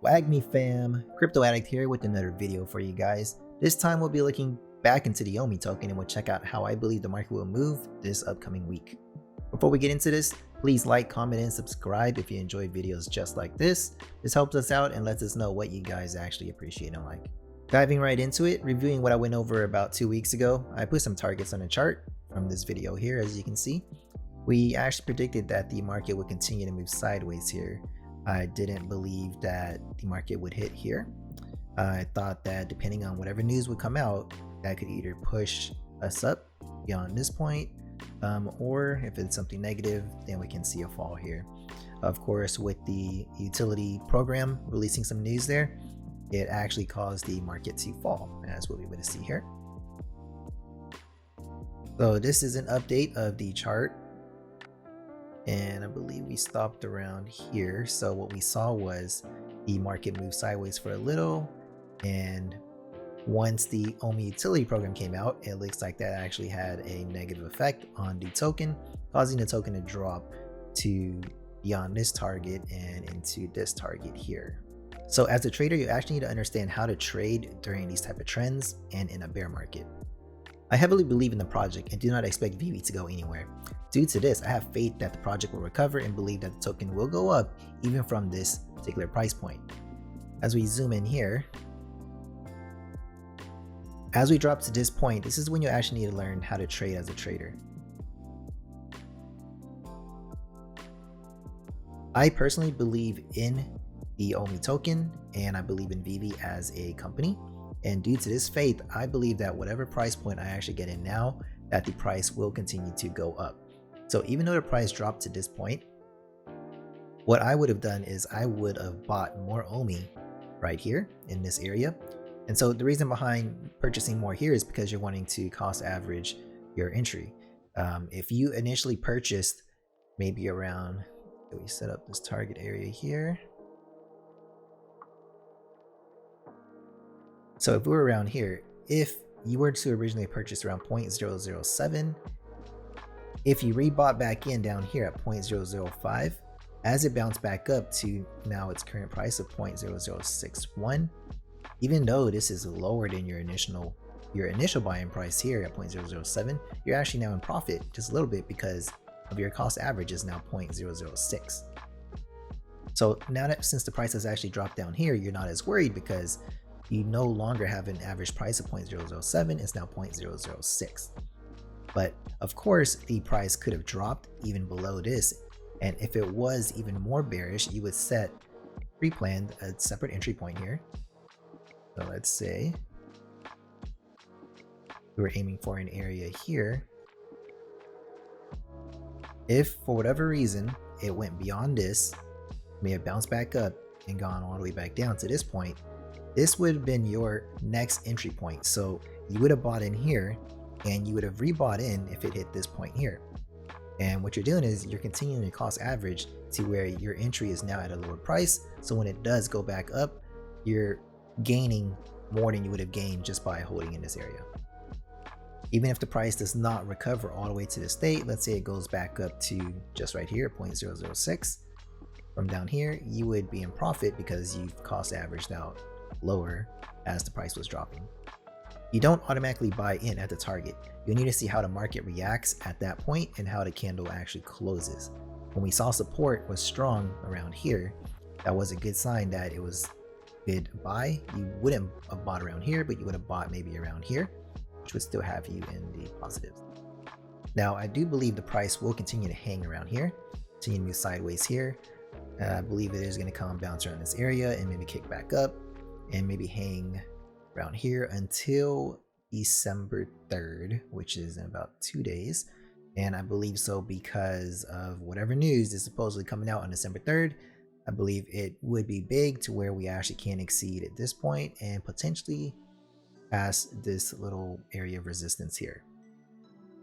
WAGMI fam, CryptoAddict here with another video for you guys. This time we'll be looking back into the OMI token and we'll check out how I believe the market will move this upcoming week. Before we get into this, please like, comment, and subscribe if you enjoy videos just like this. This helps us out and lets us know what you guys actually appreciate and like. Diving right into it, reviewing what I went over about 2 weeks ago, I put some targets on the chart from this video here. As you can see, we actually predicted that the market would continue to move sideways here. I didn't believe that the market would hit here. I thought that depending on whatever news would come out, that could either push us up beyond this point, or if it's something negative, then we can see a fall here. Of course, with the utility program releasing some news there, it actually caused the market to fall, as we'll be able to see here. So this is an update of the chart, and I believe we stopped around here. So what we saw was the market moved sideways for a little, and once the OMI Utility Program came out, it looks like that actually had a negative effect on the token, causing the token to drop to beyond this target and into this target here. So as a trader, you actually need to understand how to trade during these type of trends and in a bear market. I heavily believe in the project and do not expect VEVE to go anywhere. Due to this, I have faith that the project will recover and believe that the token will go up even from this particular price point. As we zoom in here, as we drop to this point, this is when you actually need to learn how to trade as a trader. I personally believe in the OMI token and I believe in VEVE as a company. And due to this faith, I believe that whatever price point I actually get in now, that the price will continue to go up. So even though the price dropped to this point, what I would have done is I would have bought more OMI right here in this area. And so the reason behind purchasing more here is because you're wanting to cost average your entry. If you initially purchased maybe around, we set up this target area here. So if we were around here, if you were to originally purchase around 0.007, if you rebought back in down here at 0.005, as it bounced back up to now its current price of 0.0061, even though this is lower than your initial buying price here at 0.007, you're actually now in profit just a little bit because of your cost average is now 0.006. So now that since the price has actually dropped down here, you're not as worried because you no longer have an average price of 0.007, it's now 0.006. But of course, the price could have dropped even below this. And if it was even more bearish, you would set pre-planned a separate entry point here. So let's say we were aiming for an area here. If for whatever reason it went beyond this, may have bounced back up and gone all the way back down to this point, this would have been your next entry point. So you would have bought in here and you would have rebought in if it hit this point here. And what you're doing is you're continuing to cost average to where your entry is now at a lower price. So when it does go back up, you're gaining more than you would have gained just by holding in this area. Even if the price does not recover all the way to the state, let's say it goes back up to just right here, 0.006. From down here, you would be in profit because you've cost averaged out lower as the price was dropping. You don't automatically buy in at the target. You need to see how the market reacts at that point and how the candle actually closes. When we saw support was strong around here, that was a good sign that it was good buy. You wouldn't have bought around here, but you would have bought maybe around here, which would still have you in the positives. Now, I do believe the price will continue to hang around here, continue to move sideways here. I believe it is going to come bounce around this area and maybe kick back up and maybe hang around here until December 3rd, which is in about 2 days. And I believe so because of whatever news is supposedly coming out on December 3rd. I believe it would be big to where we actually can exceed at this point and potentially past this little area of resistance here.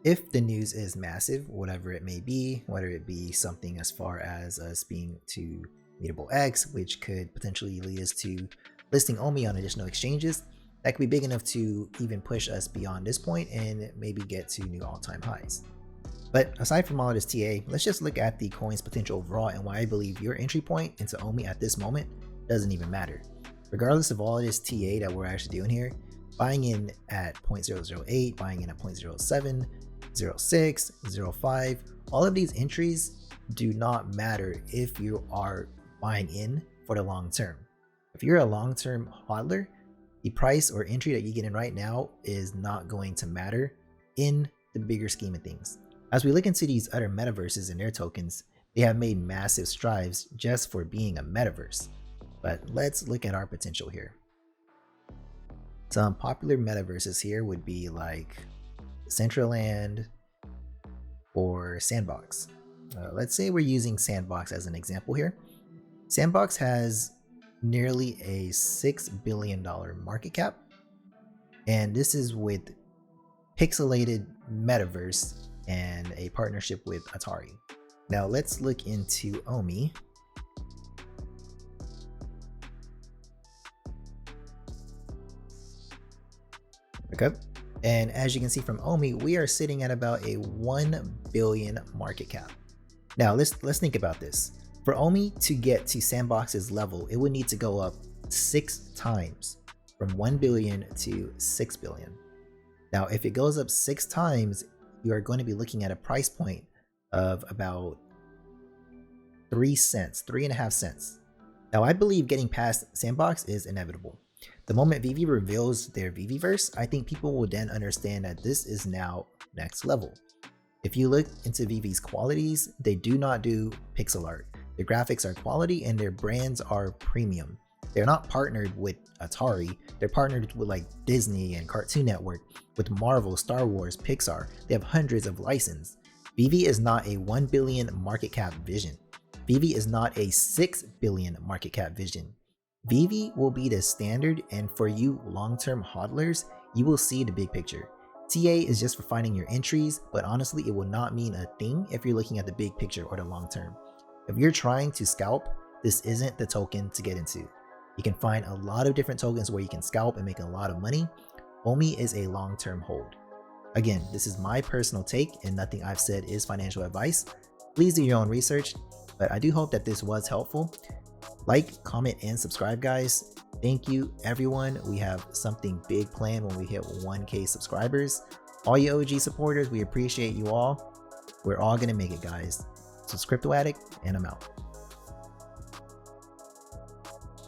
If the news is massive, whatever it may be, whether it be something as far as us being to Mutable X, which could potentially lead us to listing OMI on additional exchanges, that could be big enough to even push us beyond this point and maybe get to new all-time highs. But aside from all of this TA, let's just look at the coin's potential overall and why I believe your entry point into OMI at this moment doesn't even matter. Regardless of all of this TA that we're actually doing here, buying in at 0.008, buying in at 0.07, 0.06, 0.05, all of these entries do not matter if you are buying in for the long term. If you're a long-term hodler, the price or entry that you get in right now is not going to matter in the bigger scheme of things. As we look into these other metaverses and their tokens, they have made massive strides just for being a metaverse. But let's look at our potential here. Some popular metaverses here would be like Decentraland or Sandbox. Let's say we're using Sandbox as an example here. Sandbox has nearly a $6 billion market cap, and this is with pixelated metaverse and a partnership with Atari. Now let's look into OMI. Okay, and as you can see from OMI, we are sitting at about a 1 billion market cap. Now let's think about this. For OMI to get to Sandbox's level, it would need to go up 6 times, from 1 billion to 6 billion. Now, if it goes up 6 times, you are going to be looking at a price point of about 3 cents, 3.5 cents. Now, I believe getting past Sandbox is inevitable. The moment VEVE reveals their VEVEverse, I think people will then understand that this is now next level. If you look into VEVE's qualities, they do not do pixel art. Their graphics are quality and their brands are premium. They're not partnered with Atari. They're partnered with like Disney and Cartoon Network, with Marvel, Star Wars, Pixar. They have hundreds of licenses. VEVE is not a 1 billion market cap vision. VEVE is not a 6 billion market cap vision. VEVE will be the standard, and for you long-term hodlers, you will see the big picture. TA is just for finding your entries, but honestly, it will not mean a thing if you're looking at the big picture or the long term. If you're trying to scalp, this isn't the token to get into. You can find a lot of different tokens where you can scalp and make a lot of money. OMI is a long-term hold. Again, this is my personal take and nothing I've said is financial advice. Please do your own research, but I do hope that this was helpful. Like, comment, and subscribe, guys. Thank you, everyone. We have something big planned when we hit 1K subscribers. All you OG supporters, we appreciate you all. We're all gonna make it, guys. So it's CryptoAddict, and I'm out.